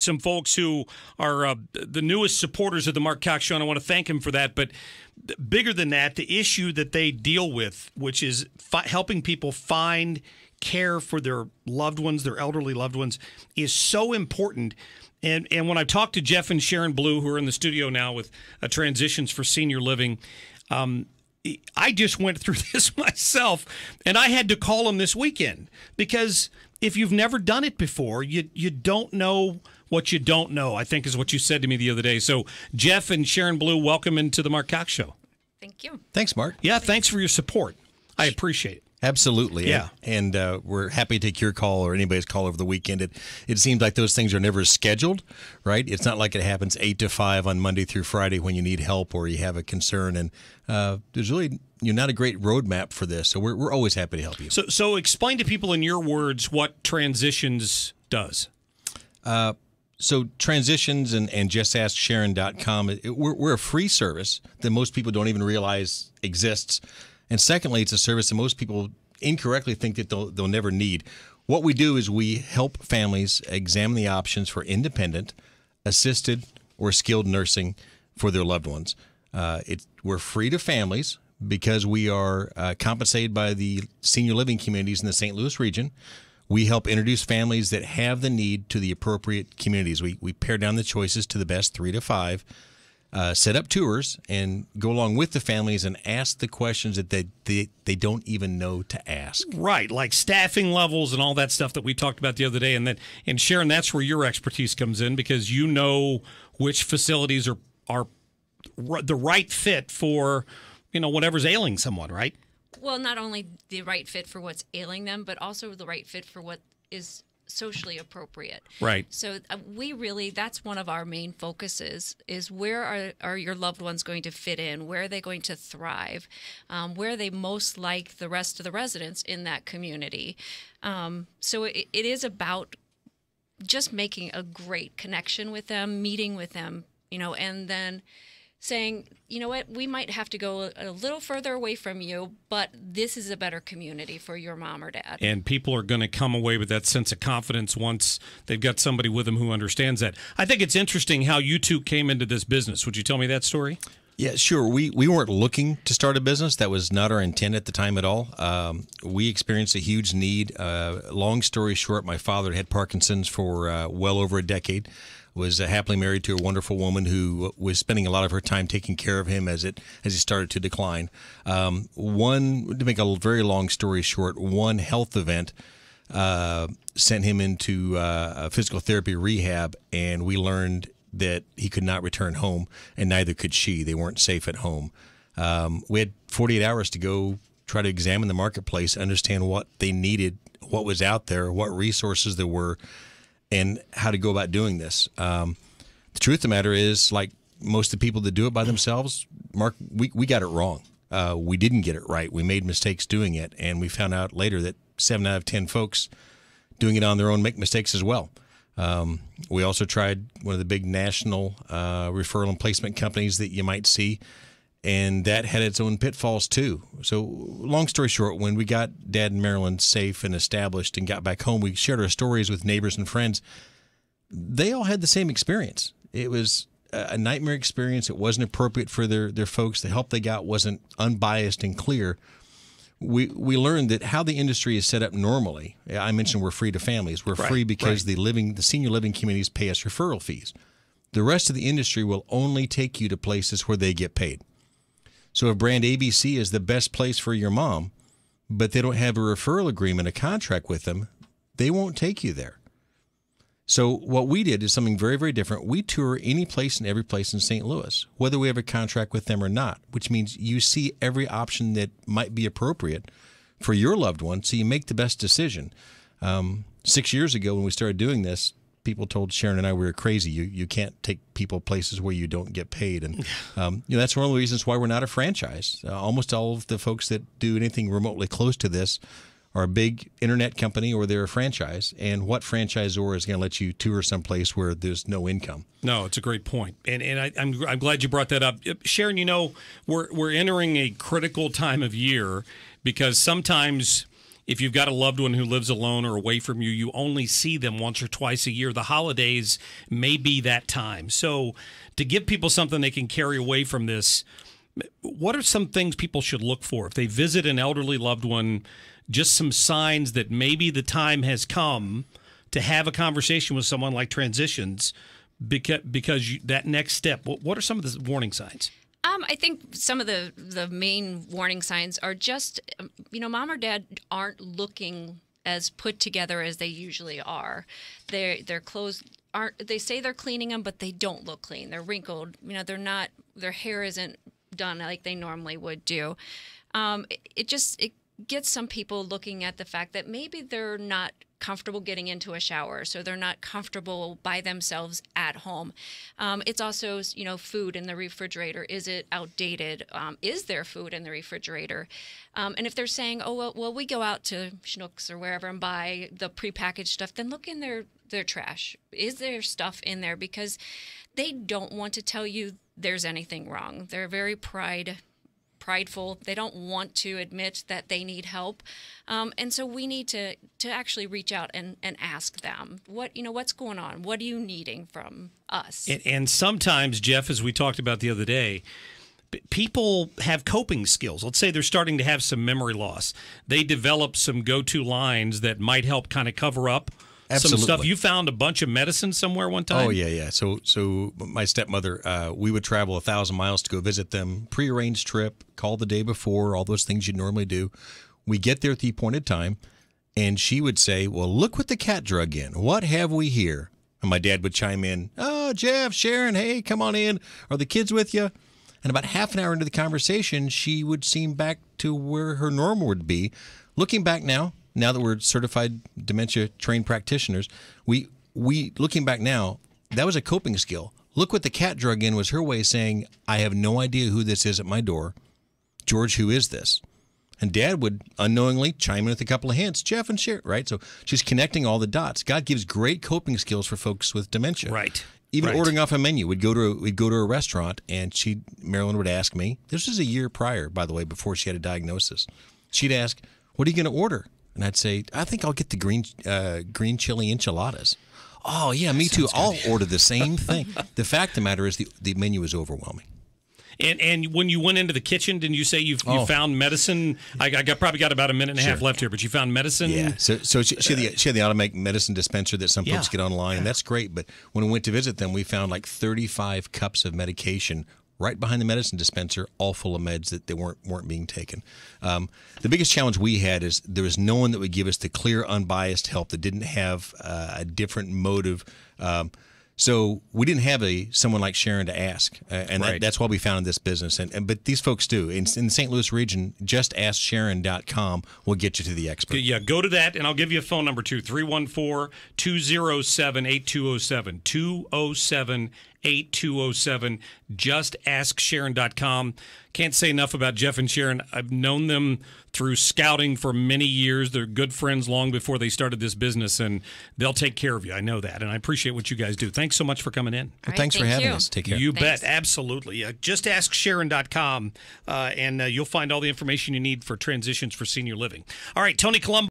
some folks who are the newest supporters of the Mark Cox Show, and I want to thank him for that. But bigger than that, the issue that they deal with, which is helping people find care for their loved ones, their elderly loved ones, is so important. And when I talked to Jeff and Sharon Blue, who are in the studio now with Transitions for Senior Living, I just went through this myself, and I had to call them this weekend because if you've never done it before, you don't know what you don't know, I think is what you said to me the other day. So Jeff and Sharon Blue, welcome into the Mark Cox Show. Thank you. Thanks, Mark. Yeah, thanks for your support. I appreciate it. Absolutely. Yeah. And we're happy to take your call or anybody's call over the weekend. It seems like those things are never scheduled, right? It's not like it happens 8 to 5 on Monday through Friday when you need help or you have a concern. And there's really not a great roadmap for this. So we're always happy to help you. So explain to people in your words what Transitions does. So Transitions and JustAskSharon.com, we're a free service that most people don't even realize exists. And secondly, it's a service that most people incorrectly think that they'll never need. What we do is we help families examine the options for independent, assisted, or skilled nursing for their loved ones. We're free to families because we are compensated by the senior living communities in the St. Louis region. We help introduce families that have the need to the appropriate communities. We pare down the choices to the best 3 to 5. Set up tours and go along with the families and ask the questions that they don't even know to ask. Right, like staffing levels and all that stuff that we talked about the other day. And Sharon, that's where your expertise comes in because you know which facilities are the right fit for, whatever's ailing someone, right? Well, not only the right fit for what's ailing them, but also the right fit for what is socially appropriate. Right. So that's one of our main focuses is where are your loved ones going to fit in? Where are they going to thrive? Where are they most like the rest of the residents in that community? So it is about just making a great connection with them, meeting with them, and then saying, you know what, we might have to go a little further away from you, but this is a better community for your mom or dad. And people are going to come away with that sense of confidence once they've got somebody with them who understands that. I think it's interesting how you two came into this business. Would you tell me that story? Yeah, sure. We weren't looking to start a business. That was not our intent at the time at all. We experienced a huge need. Long story short, my father had Parkinson's for well over a decade. Was happily married to a wonderful woman who was spending a lot of her time taking care of him as he started to decline. To make a very long story short, one health event sent him into a physical therapy rehab, and we learned that he could not return home, and neither could she. They weren't safe at home. We had 48 hours to go try to examine the marketplace, understand what they needed, what was out there, what resources there were, and how to go about doing this. The truth of the matter is, like most of the people that do it by themselves, Mark, we got it wrong. We didn't get it right. We made mistakes doing it, and we found out later that 7 out of 10 folks doing it on their own make mistakes as well. We also tried one of the big national referral and placement companies that you might see, and that had its own pitfalls too. So long story short, when we got Dad and Marilyn safe and established and got back home, we shared our stories with neighbors and friends. They all had the same experience. It was a nightmare experience. It wasn't appropriate for their folks. The help they got wasn't unbiased and clear. We learned that how the industry is set up normally. I mentioned we're free to families. We're free because the senior living communities pay us referral fees. The rest of the industry will only take you to places where they get paid. So if brand ABC is the best place for your mom, but they don't have a referral agreement, a contract with them, they won't take you there. So what we did is something very, very different. We tour any place and every place in St. Louis, whether we have a contract with them or not, which means you see every option that might be appropriate for your loved one, so you make the best decision. 6 years ago when we started doing this, people told Sharon and I we were crazy. You can't take people places where you don't get paid. And that's one of the reasons why we're not a franchise. Almost all of the folks that do anything remotely close to this are a big internet company or they're a franchise. And what franchisor is going to let you tour someplace where there's no income? No, it's a great point. And I'm glad you brought that up. Sharon, we're entering a critical time of year because sometimes if you've got a loved one who lives alone or away from you, you only see them once or twice a year. The holidays may be that time. So to give people something they can carry away from this, what are some things people should look for if they visit an elderly loved one? Just some signs that maybe the time has come to have a conversation with someone like Transitions, because that next step. What are some of the warning signs? I think some of the main warning signs are just, mom or dad aren't looking as put together as they usually are. Their clothes aren't. They say they're cleaning them, but they don't look clean. They're wrinkled. They're not. Their hair isn't done like they normally would do. It gets some people looking at the fact that maybe they're not comfortable getting into a shower, so they're not comfortable by themselves at home. It's also, food in the refrigerator. Is it outdated? Is there food in the refrigerator? And if they're saying, oh, well, we go out to Schnucks or wherever and buy the prepackaged stuff, then look in their trash. Is there stuff in there? Because they don't want to tell you there's anything wrong. They're very prideful. They don't want to admit that they need help. And so we need to actually reach out and ask them, what's going on? What are you needing from us? And sometimes, Jeff, as we talked about the other day, people have coping skills. Let's say they're starting to have some memory loss. They develop some go-to lines that might help kind of cover up some stuff. You found a bunch of medicine somewhere one time? Oh, yeah. So my stepmother, we would travel 1,000 miles to go visit them, prearranged trip, call the day before, all those things you'd normally do. We get there at the appointed time, and she would say, well, look what the cat drug in. What have we here? And my dad would chime in, oh, Jeff, Sharon, hey, come on in. Are the kids with you? And about half an hour into the conversation, she would seem back to where her normal would be. Looking back now that we're certified dementia-trained practitioners, we looking back now, that was a coping skill. Look what the cat drug in was her way of saying, I have no idea who this is at my door. George, who is this? And Dad would unknowingly chime in with a couple of hints, Jeff and Sharon, right? So she's connecting all the dots. God gives great coping skills for folks with dementia. Right. Even ordering off a menu. We'd go to a restaurant, and Marilyn would ask me, this was a year prior, by the way, before she had a diagnosis. She'd ask, what are you going to order? And I'd say, I think I'll get the green chili enchiladas. Oh, yeah, me too. I'll order the same thing. The fact of the matter is the menu is overwhelming. And when you went into the kitchen, didn't you say you found medicine? I probably got about a minute and a half left here, but you found medicine? Yeah, so she had the automatic medicine dispenser that some folks get online, and that's great. But when we went to visit them, we found like 35 cups of medication right behind the medicine dispenser, all full of meds that they weren't being taken. The biggest challenge we had is there was no one that would give us the clear, unbiased help that didn't have a different motive. So we didn't have someone like Sharon to ask, and that's why we founded this business. But these folks do. In the St. Louis region, justaskSharon.com will get you to the expert. Yeah, go to that, and I'll give you a phone number too, 314-207-8207, 207-8207, justaskSharon.com. Can't say enough about Jeff and Sharon. I've known them through scouting for many years. They're good friends long before they started this business, and they'll take care of you. I know that, and I appreciate what you guys do. Thanks so much for coming in. Well, thanks for having us. Take care. You bet. Absolutely. JustAskSharon.com, and you'll find all the information you need for Transitions for Senior Living. All right, Tony Colombo.